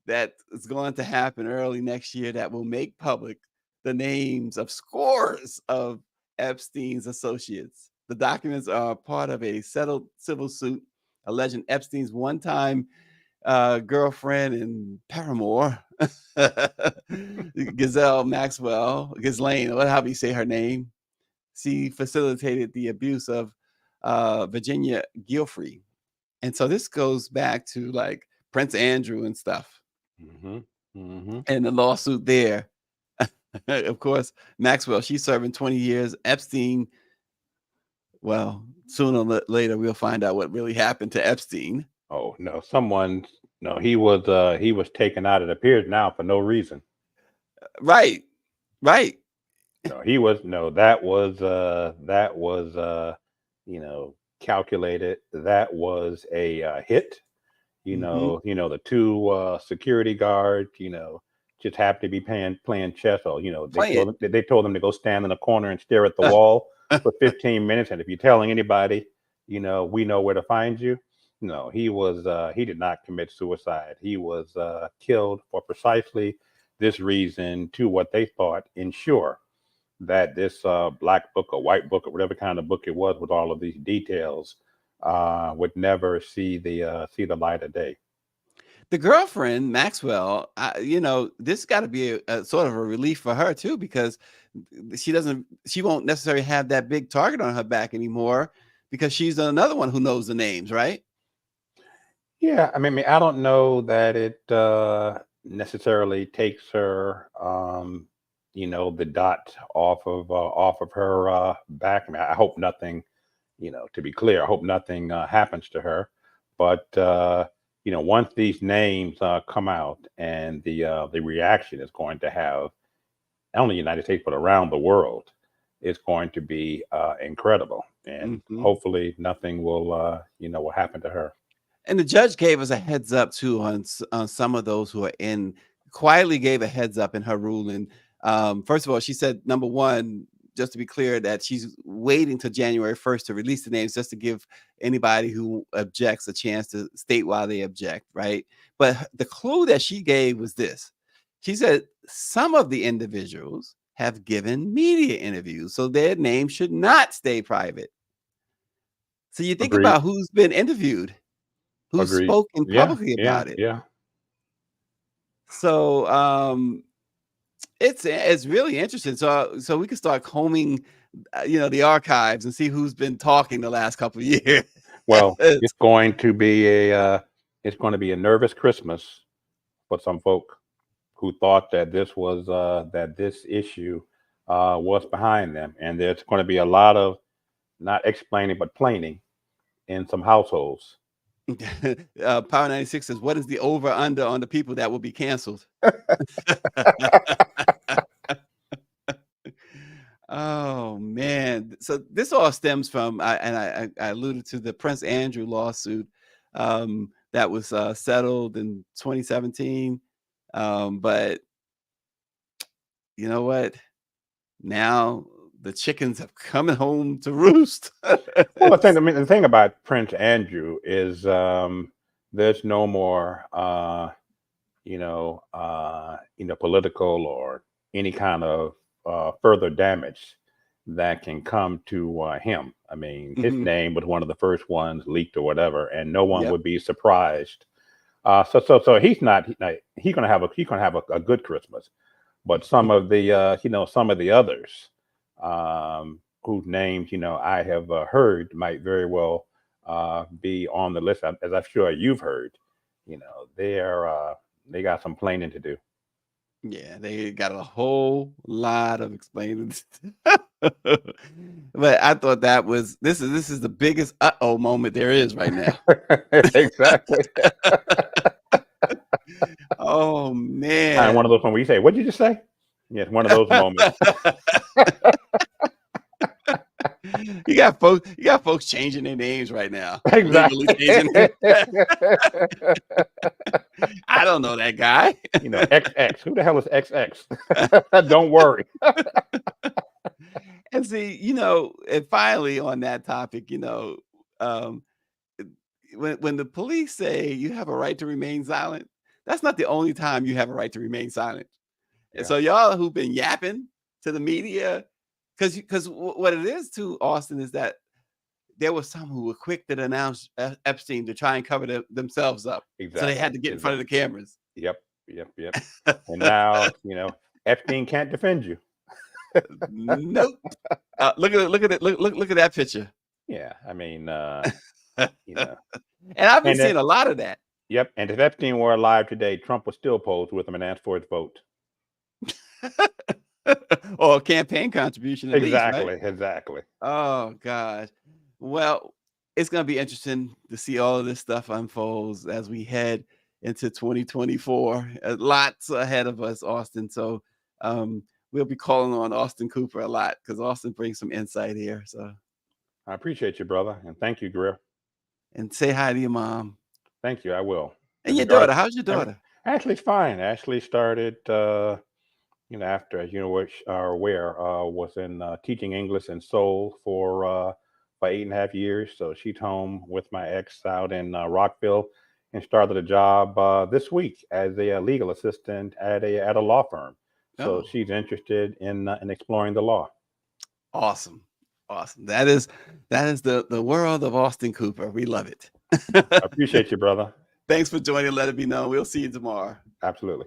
B: that is going to happen early next year that will make public the names of scores of Epstein's associates. The documents are part of a settled civil suit alleging Epstein's one-time girlfriend and paramour, Ghislaine, or however you say her name. She facilitated the abuse of Virginia Giuffre. And so this goes back to like Prince Andrew and stuff. And the lawsuit there. Of course, Maxwell, she's serving 20 years. Epstein, well, sooner or later, we'll find out what really happened to Epstein.
C: Oh, no, he was taken out, it appears now, for no reason.
B: Right.
C: That was calculated. That was a hit. The two security guards, just happened to be playing chess. Or, they told them to go stand in a corner and stare at the wall for 15 minutes. And if you're telling anybody, we know where to find you. No, he did not commit suicide. He was killed for precisely this reason, to what they thought ensure that this black book or white book or whatever kind of book it was with all of these details would never see the light of day.
B: The girlfriend, Maxwell, this got to be a sort of a relief for her too, because she won't necessarily have that big target on her back anymore, because she's another one who knows the names, right?
C: Yeah, I mean, I don't know that it necessarily takes her, the dot off of her back. I mean, I hope nothing, to be clear, I hope nothing happens to her. But once these names come out, and the reaction is going to have, not only the United States but around the world, is going to be incredible. And hopefully nothing will happen to her.
B: And the judge gave us a heads up too on some of those who are quietly gave a heads up in her ruling. First of all, she said, number one, just to be clear, that she's waiting till January 1st to release the names, just to give anybody who objects a chance to state why they object, right? But the clue that she gave was this. She said some of the individuals have given media interviews, so their name should not stay private. So you think about who's been interviewed, who's spoken publicly about it.
C: Yeah.
B: So it's really interesting. So we can start combing, the archives and see who's been talking the last couple of years.
C: Well, it's going to be a nervous Christmas for some folk who thought that this issue was behind them, and there's going to be a lot of not explaining but planing in some households.
B: Power 96 says, what is the over under on the people that will be canceled? Oh man. So this all stems from, I alluded to the Prince Andrew lawsuit that was settled in 2017. But you know what? Now the chickens have coming home to roost.
C: Well, the thing about Prince Andrew is there's no more, political or any kind of further damage that can come to him. I mean, his name was one of the first ones leaked or whatever, and no one would be surprised. So he's gonna have a good Christmas, but some of the others whose names I have heard might very well be on the list, as I'm sure you've heard. They got some planing to do.
B: Yeah, they got a whole lot of explaining. But I thought this is the biggest moment there is right now.
C: Exactly.
B: Oh man.
C: And one of those when we say, "What did you just say?" Yes, one of those moments.
B: You got folks changing their names right now.
C: Exactly.
B: I don't know that guy.
C: XX. Who the hell is XX? Don't worry.
B: And see, and finally on that topic, when the police say you have a right to remain silent, that's not the only time you have a right to remain silent. And
C: Yeah.
B: so y'all who've been yapping to the media, because what it is to Austin is that there were some who were quick to denounce Epstein to try and cover themselves up.
C: Exactly.
B: So they had to get in front of the cameras.
C: Yep. And now, Epstein can't defend you.
B: Nope. Look at it. Look at that picture.
C: Yeah. I mean,
B: And I've been seeing a lot of that.
C: Yep. And if Epstein were alive today, Trump would still pose with him and ask for his vote.
B: Or a campaign contribution.
C: Exactly.
B: Least, right? Oh, gosh. Well, it's going to be interesting to see all of this stuff unfolds as we head into 2024. Lots ahead of us, Austin. So we'll be calling on Austin Cooper a lot because Austin brings some insight here. So
C: I appreciate you, brother. And thank you, Griff.
B: And say hi to your mom.
C: Thank you. I will.
B: And your daughter. How's your daughter?
C: Ashley's fine. Ashley started, after, was in teaching English in Seoul for 8.5 years. So she's home with my ex out in Rockville and started a job this week as a legal assistant at a law firm. So she's interested in exploring the law.
B: Awesome. That is the world of Austin Cooper. We love it.
C: I appreciate you, brother.
B: Thanks for joining. Let it be known. We'll see you tomorrow.
C: Absolutely.